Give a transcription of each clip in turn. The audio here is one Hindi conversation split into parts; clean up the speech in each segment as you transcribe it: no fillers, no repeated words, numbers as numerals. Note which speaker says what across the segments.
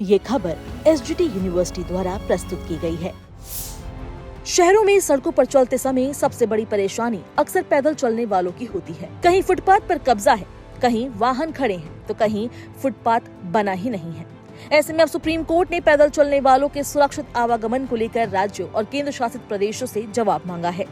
Speaker 1: ये खबर एसजीटी यूनिवर्सिटी द्वारा प्रस्तुत की गई है। शहरों में सड़कों पर चलते समय सबसे बड़ी परेशानी अक्सर पैदल चलने वालों की होती है। कहीं फुटपाथ पर कब्जा है, कहीं वाहन खड़े हैं, तो कहीं फुटपाथ बना ही नहीं है। ऐसे में अब सुप्रीम कोर्ट ने पैदल चलने वालों के सुरक्षित आवागमन को लेकर राज्यों और केंद्र शासित प्रदेशों से जवाब मांगा है।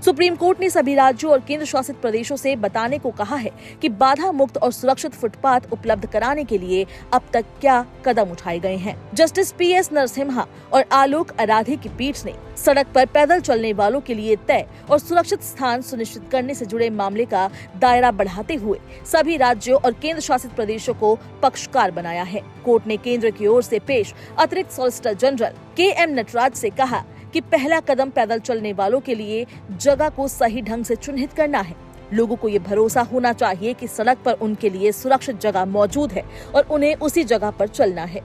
Speaker 1: सुप्रीम कोर्ट ने सभी राज्यों और केंद्र शासित प्रदेशों से बताने को कहा है कि बाधा मुक्त और सुरक्षित फुटपाथ उपलब्ध कराने के लिए अब तक क्या कदम उठाए गए हैं। जस्टिस पीएस नरसिम्हा और आलोक आराधे की पीठ ने सड़क पर पैदल चलने वालों के लिए तय और सुरक्षित स्थान सुनिश्चित करने से जुड़े मामले का दायरा बढ़ाते हुए सभी राज्यों और केंद्र शासित प्रदेशों को पक्षकार बनाया है। कोर्ट ने केंद्र की ओर से पेश अतिरिक्त सॉलिसिटर जनरल के.एम. नटराज से कहा कि पहला कदम पैदल चलने वालों के लिए जगह को सही ढंग से चिन्हित करना है। लोगों को ये भरोसा होना चाहिए कि सड़क पर उनके लिए सुरक्षित जगह मौजूद है और उन्हें उसी जगह पर चलना है।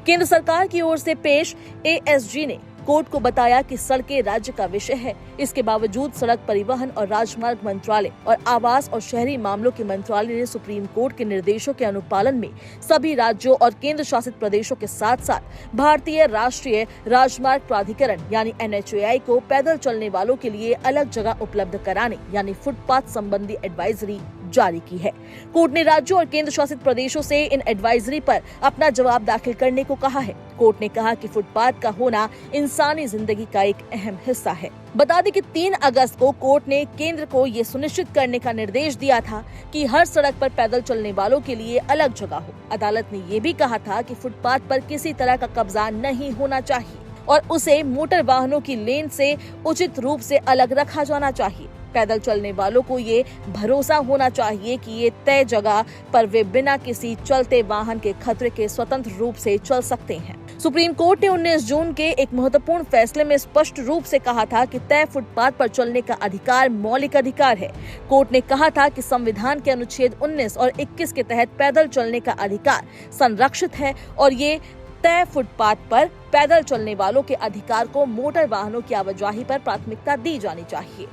Speaker 1: केंद्र सरकार की ओर से पेश एएसजी ने कोर्ट को बताया कि सड़कें राज्य का विषय है। इसके बावजूद सड़क परिवहन और राजमार्ग मंत्रालय और आवास और शहरी मामलों के मंत्रालय ने सुप्रीम कोर्ट के निर्देशों के अनुपालन में सभी राज्यों और केंद्र शासित प्रदेशों के साथ साथ भारतीय राष्ट्रीय राजमार्ग प्राधिकरण यानी NHAI को पैदल चलने वालों के लिए अलग जगह उपलब्ध कराने यानी फुटपाथ संबंधी एडवाइजरी जारी की है। कोर्ट ने राज्यों और केंद्र शासित प्रदेशों से इन एडवाइजरी पर अपना जवाब दाखिल करने को कहा है। कोर्ट ने कहा कि फुटपाथ का होना इंसानी जिंदगी का एक अहम हिस्सा है। बता दें कि 3 अगस्त को कोर्ट ने केंद्र को ये सुनिश्चित करने का निर्देश दिया था कि हर सड़क पर पैदल चलने वालों के लिए अलग जगह हो। अदालत ने ये भी कहा था कि फुटपाथ पर किसी तरह का कब्जा नहीं होना चाहिए और उसे मोटर वाहनों की लेन से उचित रूप से अलग रखा जाना चाहिए। पैदल चलने वालों को ये भरोसा होना चाहिए कि ये तय जगह पर वे बिना किसी चलते वाहन के खतरे के स्वतंत्र रूप से चल सकते हैं। सुप्रीम कोर्ट ने 19 जून के एक महत्वपूर्ण फैसले में स्पष्ट रूप से कहा था कि तय फुटपाथ पर चलने का अधिकार मौलिक अधिकार है। कोर्ट ने कहा था कि संविधान के अनुच्छेद 19 और 21 के तहत पैदल चलने का अधिकार संरक्षित है और ये तय फुटपाथ पर पैदल चलने वालों के अधिकार को मोटर वाहनों की आवाजाही पर प्राथमिकता दी जानी चाहिए।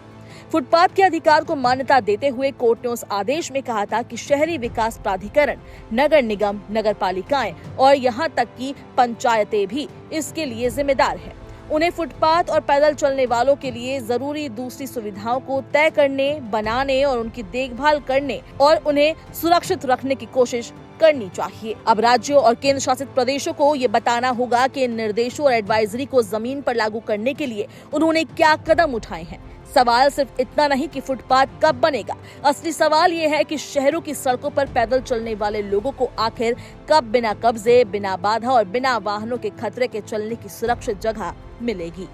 Speaker 1: फुटपाथ के अधिकार को मान्यता देते हुए कोर्ट ने उस आदेश में कहा था कि शहरी विकास प्राधिकरण, नगर निगम, नगर पालिकाएं और यहाँ तक कि पंचायतें भी इसके लिए जिम्मेदार है। उन्हें फुटपाथ और पैदल चलने वालों के लिए जरूरी दूसरी सुविधाओं को तय करने, बनाने और उनकी देखभाल करने और उन्हें सुरक्षित रखने की कोशिश करनी चाहिए। अब राज्यों और केंद्र शासित प्रदेशों को ये बताना होगा कि इन निर्देशों और एडवाइजरी को जमीन पर लागू करने के लिए उन्होंने क्या कदम उठाए हैं। सवाल सिर्फ इतना नहीं कि फुटपाथ कब बनेगा, असली सवाल ये है कि शहरों की सड़कों पर पैदल चलने वाले लोगों को आखिर कब बिना कब्जे, बिना बाधा और बिना वाहनों के खतरे के चलने की सुरक्षित जगह मिलेगी।